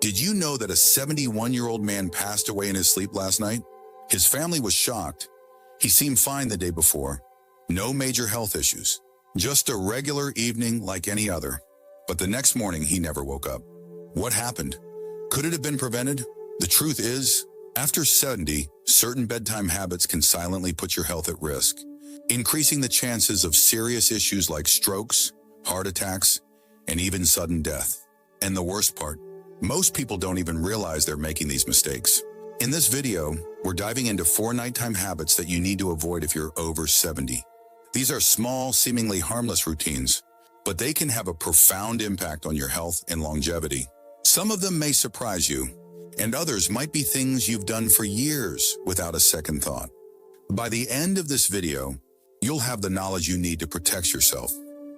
Did you know that a 71-year-old man passed away in his sleep last night? His family was shocked. He seemed fine the day before. No major health issues. Just a regular evening like any other. But the next morning, he never woke up. What happened? Could it have been prevented? The truth is, after 70, certain bedtime habits can silently put your health at risk, increasing the chances of serious issues like strokes, heart attacks, and even sudden death. And the worst part, most people don't even realize they're making these mistakes. In this video, we're diving into 4 nighttime habits that you need to avoid if you're over 70. These are small, seemingly harmless routines, but they can have a profound impact on your health and longevity. Some of them may surprise you, and others might be things you've done for years without a second thought. By the end of this video, you'll have the knowledge you need to protect yourself,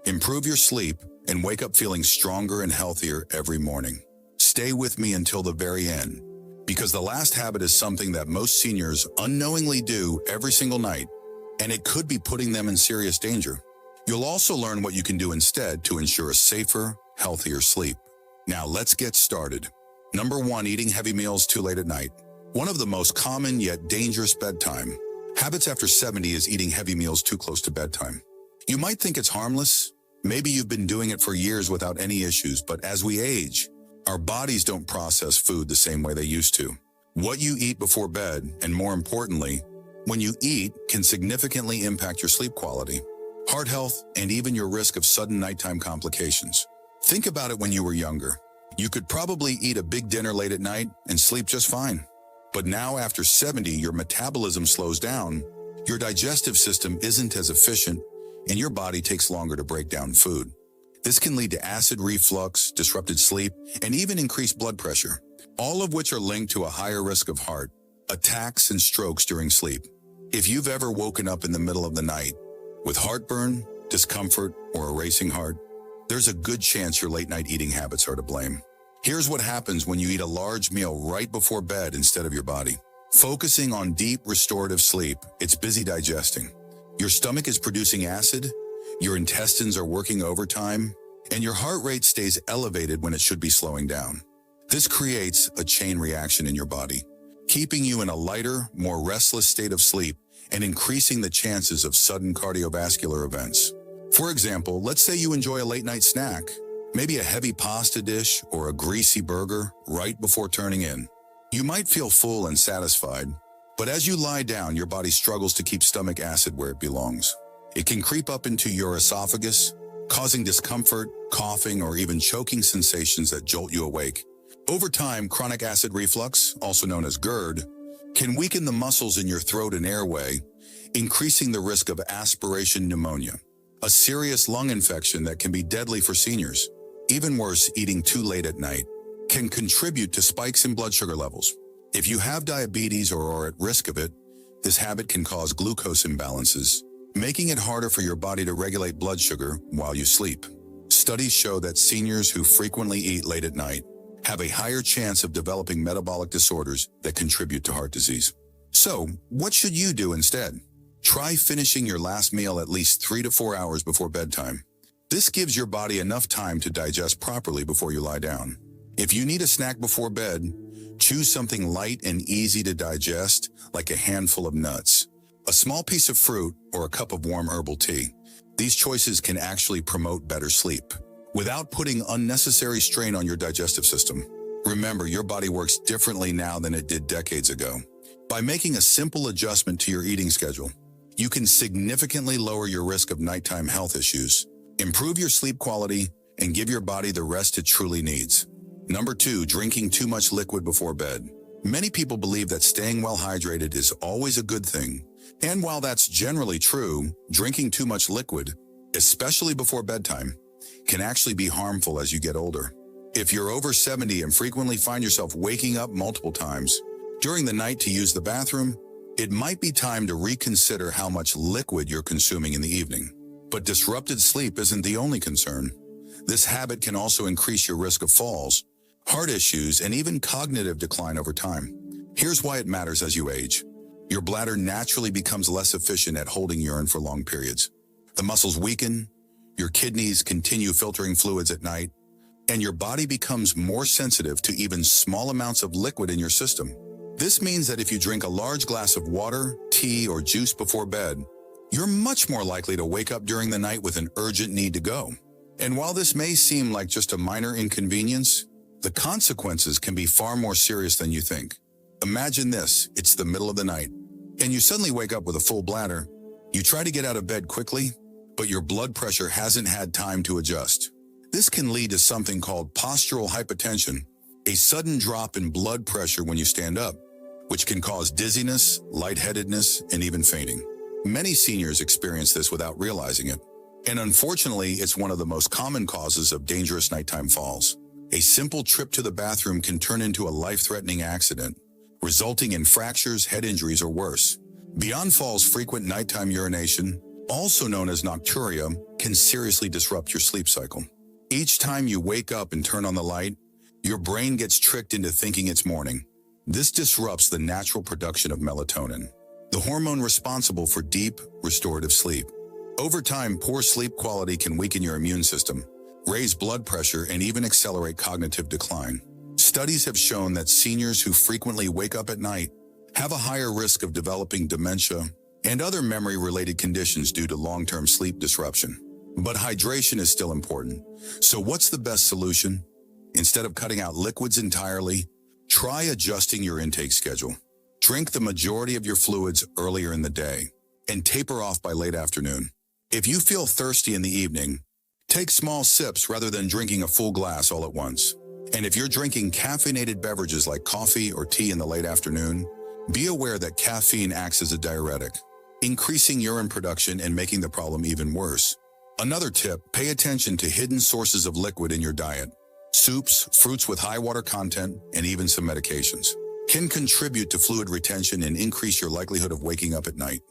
improve your sleep, and wake up feeling stronger and healthier every morning. Stay with me until the very end, because the last habit is something that most seniors unknowingly do every single night, and it could be putting them in serious danger. You'll also learn what you can do instead to ensure a safer, healthier sleep. Now let's get started. Number 1, eating heavy meals too late at night. One of the most common yet dangerous bedtime habits after 70 is eating heavy meals too close to bedtime. You might think it's harmless. Maybe you've been doing it for years without any issues, but as we age, our bodies don't process food the same way they used to. What you eat before bed, and more importantly, when you eat, can significantly impact your sleep quality, heart health, and even your risk of sudden nighttime complications. Think about it when you were younger. You could probably eat a big dinner late at night and sleep just fine. But now after 70, your metabolism slows down, your digestive system isn't as efficient, and your body takes longer to break down food. This can lead to acid reflux, disrupted sleep, and even increased blood pressure, all of which are linked to a higher risk of heart attacks and strokes during sleep. If you've ever woken up in the middle of the night with heartburn, discomfort, or a racing heart, there's a good chance your late-night eating habits are to blame. Here's what happens when you eat a large meal right before bed instead of your body. Focusing on deep, restorative sleep, it's busy digesting. Your stomach is producing acid, your intestines are working overtime, and your heart rate stays elevated when it should be slowing down. This creates a chain reaction in your body, keeping you in a lighter, more restless state of sleep and increasing the chances of sudden cardiovascular events. For example, let's say you enjoy a late-night snack, maybe a heavy pasta dish or a greasy burger right before turning in. You might feel full and satisfied, but as you lie down, your body struggles to keep stomach acid where it belongs. It can creep up into your esophagus, causing discomfort, coughing, or even choking sensations that jolt you awake. Over time, chronic acid reflux, also known as GERD, can weaken the muscles in your throat and airway, increasing the risk of aspiration pneumonia, a serious lung infection that can be deadly for seniors. Even worse, eating too late at night can contribute to spikes in blood sugar levels. If you have diabetes or are at risk of it, this habit can cause glucose imbalances, making it harder for your body to regulate blood sugar while you sleep. Studies show that seniors who frequently eat late at night have a higher chance of developing metabolic disorders that contribute to heart disease. So, what should you do instead? Try finishing your last meal at least 3 to 4 hours before bedtime. This gives your body enough time to digest properly before you lie down. If you need a snack before bed, choose something light and easy to digest, like a handful of nuts, a small piece of fruit, or a cup of warm herbal tea. These choices can actually promote better sleep without putting unnecessary strain on your digestive system. Remember, your body works differently now than it did decades ago. By making a simple adjustment to your eating schedule, you can significantly lower your risk of nighttime health issues, improve your sleep quality, and give your body the rest it truly needs. Number 2, drinking too much liquid before bed. Many people believe that staying well hydrated is always a good thing. And while that's generally true, drinking too much liquid, especially before bedtime, can actually be harmful as you get older. If you're over 70 and frequently find yourself waking up multiple times during the night to use the bathroom, it might be time to reconsider how much liquid you're consuming in the evening. But disrupted sleep isn't the only concern. This habit can also increase your risk of falls, heart issues, and even cognitive decline over time. Here's why it matters as you age. Your bladder naturally becomes less efficient at holding urine for long periods. The muscles weaken, your kidneys continue filtering fluids at night, and your body becomes more sensitive to even small amounts of liquid in your system. This means that if you drink a large glass of water, tea, or juice before bed, you're much more likely to wake up during the night with an urgent need to go. And while this may seem like just a minor inconvenience, the consequences can be far more serious than you think. Imagine this: it's the middle of the night, and you suddenly wake up with a full bladder. You try to get out of bed quickly, but your blood pressure hasn't had time to adjust. This can lead to something called postural hypotension, a sudden drop in blood pressure when you stand up, which can cause dizziness, lightheadedness, and even fainting. Many seniors experience this without realizing it, and unfortunately, it's one of the most common causes of dangerous nighttime falls. A simple trip to the bathroom can turn into a life-threatening accident, resulting in fractures, head injuries, or worse. Beyond falls, frequent nighttime urination, also known as nocturia, can seriously disrupt your sleep cycle. Each time you wake up and turn on the light, your brain gets tricked into thinking it's morning. This disrupts the natural production of melatonin, the hormone responsible for deep, restorative sleep. Over time, poor sleep quality can weaken your immune system, raise blood pressure, and even accelerate cognitive decline. Studies have shown that seniors who frequently wake up at night have a higher risk of developing dementia and other memory-related conditions due to long-term sleep disruption. But hydration is still important. So what's the best solution? Instead of cutting out liquids entirely, try adjusting your intake schedule. Drink the majority of your fluids earlier in the day and taper off by late afternoon. If you feel thirsty in the evening, take small sips rather than drinking a full glass all at once. And if you're drinking caffeinated beverages like coffee or tea in the late afternoon, be aware that caffeine acts as a diuretic, increasing urine production and making the problem even worse. Another tip: pay attention to hidden sources of liquid in your diet. Soups, fruits with high water content, and even some medications can contribute to fluid retention and increase your likelihood of waking up at night.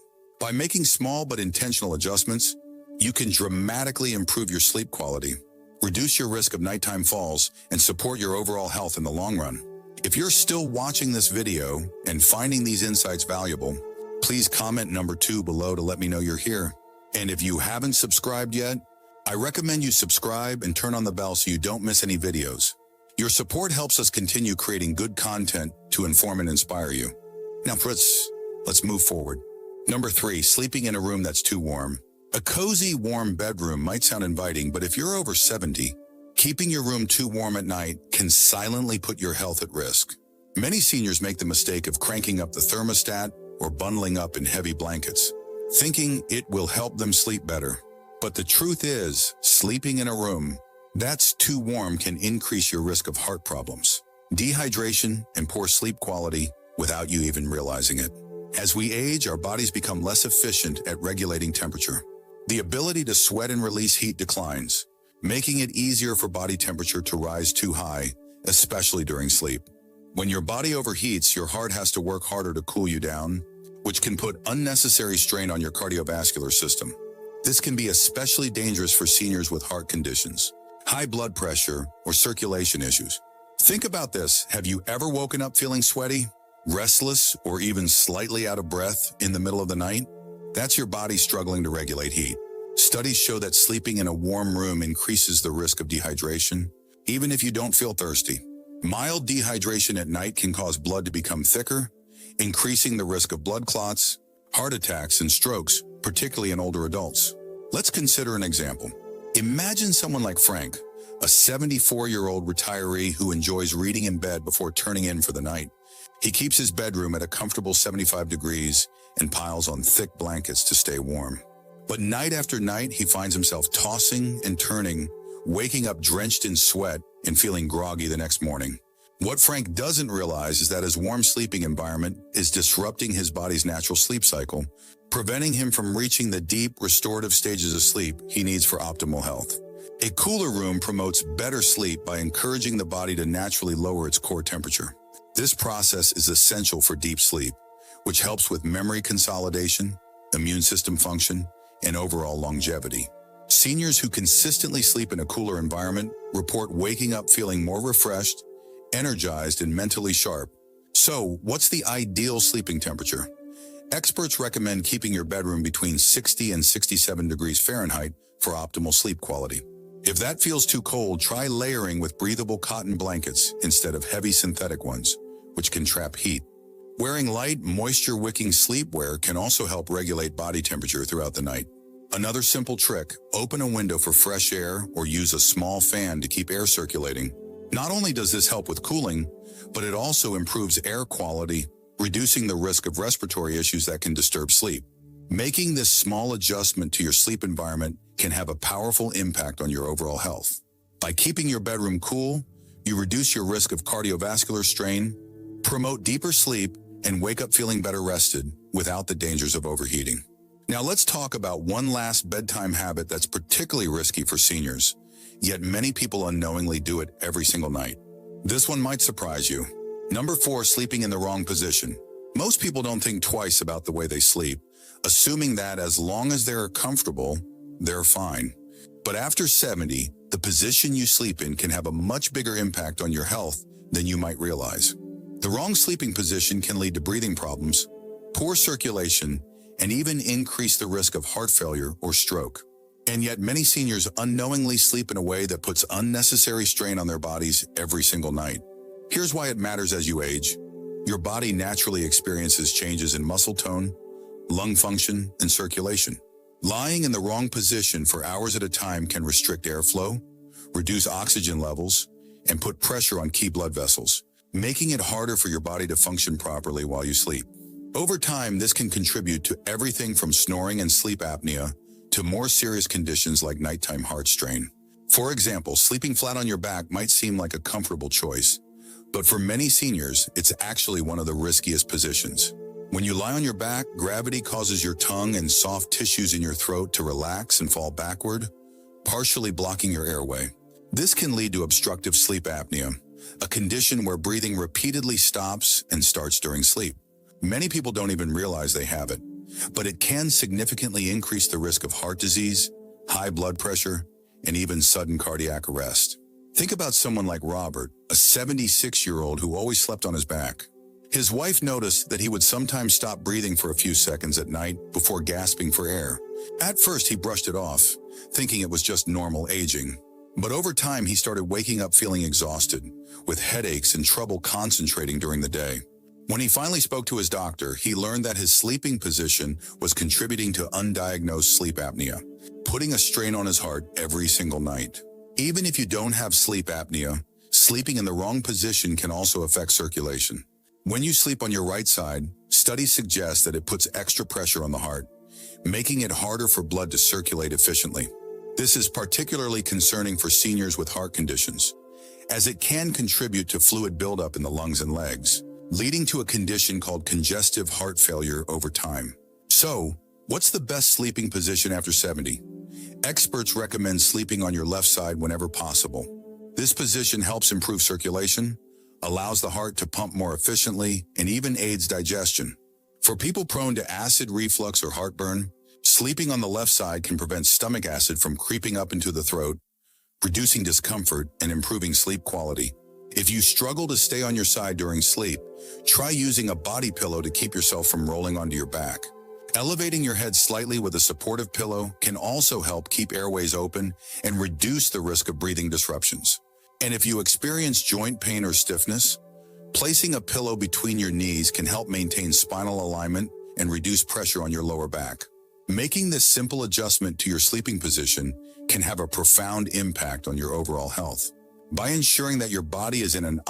By making small but intentional adjustments, you can dramatically improve your sleep quality, reduce your risk of nighttime falls, and support your overall health in the long run. If you're still watching this video and finding these insights valuable, please comment number 2 below to let me know you're here. And if you haven't subscribed yet, I recommend you subscribe and turn on the bell so you don't miss any videos. Your support helps us continue creating good content to inform and inspire you. Now, let's move forward. Number 3, sleeping in a room that's too warm. A cozy, warm bedroom might sound inviting, but if you're over 70, keeping your room too warm at night can silently put your health at risk. Many seniors make the mistake of cranking up the thermostat or bundling up in heavy blankets, thinking it will help them sleep better. But the truth is, sleeping in a room that's too warm can increase your risk of heart problems, dehydration, and poor sleep quality without you even realizing it. As we age, our bodies become less efficient at regulating temperature. The ability to sweat and release heat declines, making it easier for body temperature to rise too high, especially during sleep. When your body overheats, your heart has to work harder to cool you down, which can put unnecessary strain on your cardiovascular system. This can be especially dangerous for seniors with heart conditions, high blood pressure, or circulation issues. Think about this: have you ever woken up feeling sweaty, restless, or even slightly out of breath in the middle of the night? That's your body struggling to regulate heat. Studies show that sleeping in a warm room increases the risk of dehydration, even if you don't feel thirsty. Mild dehydration at night can cause blood to become thicker, increasing the risk of blood clots, heart attacks, and strokes, particularly in older adults. Let's consider an example. Imagine someone like Frank, a 74-year-old retiree who enjoys reading in bed before turning in for the night. He keeps his bedroom at a comfortable 75 degrees and piles on thick blankets to stay warm. But night after night, he finds himself tossing and turning, waking up drenched in sweat and feeling groggy the next morning. What Frank doesn't realize is that his warm sleeping environment is disrupting his body's natural sleep cycle, preventing him from reaching the deep, restorative stages of sleep he needs for optimal health. A cooler room promotes better sleep by encouraging the body to naturally lower its core temperature. This process is essential for deep sleep, which helps with memory consolidation, immune system function, and overall longevity. Seniors who consistently sleep in a cooler environment report waking up feeling more refreshed, energized, and mentally sharp. So, what's the ideal sleeping temperature? Experts recommend keeping your bedroom between 60 and 67 degrees Fahrenheit for optimal sleep quality. If that feels too cold, try layering with breathable cotton blankets instead of heavy synthetic ones, which can trap heat. Wearing light, moisture-wicking sleepwear can also help regulate body temperature throughout the night. Another simple trick, open a window for fresh air or use a small fan to keep air circulating. Not only does this help with cooling, but it also improves air quality, reducing the risk of respiratory issues that can disturb sleep. Making this small adjustment to your sleep environment can have a powerful impact on your overall health. By keeping your bedroom cool, you reduce your risk of cardiovascular strain, promote deeper sleep, and wake up feeling better rested without the dangers of overheating. Now let's talk about one last bedtime habit that's particularly risky for seniors, yet many people unknowingly do it every single night. This one might surprise you. Number 4, sleeping in the wrong position. Most people don't think twice about the way they sleep, assuming that as long as they're comfortable, they're fine. But after 70, the position you sleep in can have a much bigger impact on your health than you might realize. The wrong sleeping position can lead to breathing problems, poor circulation, and even increase the risk of heart failure or stroke. And yet many seniors unknowingly sleep in a way that puts unnecessary strain on their bodies every single night. Here's why it matters as you age. Your body naturally experiences changes in muscle tone, lung function, and circulation. Lying in the wrong position for hours at a time can restrict airflow, reduce oxygen levels, and put pressure on key blood vessels, making it harder for your body to function properly while you sleep. Over time, this can contribute to everything from snoring and sleep apnea to more serious conditions like nighttime heart strain. For example, sleeping flat on your back might seem like a comfortable choice, but for many seniors, it's actually one of the riskiest positions. When you lie on your back, gravity causes your tongue and soft tissues in your throat to relax and fall backward, partially blocking your airway. This can lead to obstructive sleep apnea, a condition where breathing repeatedly stops and starts during sleep. Many people don't even realize they have it, but it can significantly increase the risk of heart disease, high blood pressure, and even sudden cardiac arrest. Think about someone like Robert, a 76-year-old who always slept on his back. His wife noticed that he would sometimes stop breathing for a few seconds at night before gasping for air. At first, he brushed it off, thinking it was just normal aging. But over time, he started waking up feeling exhausted, with headaches and trouble concentrating during the day. When he finally spoke to his doctor, he learned that his sleeping position was contributing to undiagnosed sleep apnea, putting a strain on his heart every single night. Even if you don't have sleep apnea, sleeping in the wrong position can also affect circulation. When you sleep on your right side, studies suggest that it puts extra pressure on the heart, making it harder for blood to circulate efficiently. This is particularly concerning for seniors with heart conditions, as it can contribute to fluid buildup in the lungs and legs, leading to a condition called congestive heart failure over time. So, what's the best sleeping position after 70? Experts recommend sleeping on your left side whenever possible. This position helps improve circulation, allows the heart to pump more efficiently, and even aids digestion. For people prone to acid reflux or heartburn, sleeping on the left side can prevent stomach acid from creeping up into the throat, reducing discomfort and improving sleep quality. If you struggle to stay on your side during sleep, try using a body pillow to keep yourself from rolling onto your back. Elevating your head slightly with a supportive pillow can also help keep airways open and reduce the risk of breathing disruptions. And if you experience joint pain or stiffness, placing a pillow between your knees can help maintain spinal alignment and reduce pressure on your lower back. Making this simple adjustment to your sleeping position can have a profound impact on your overall health. By ensuring that your body is in an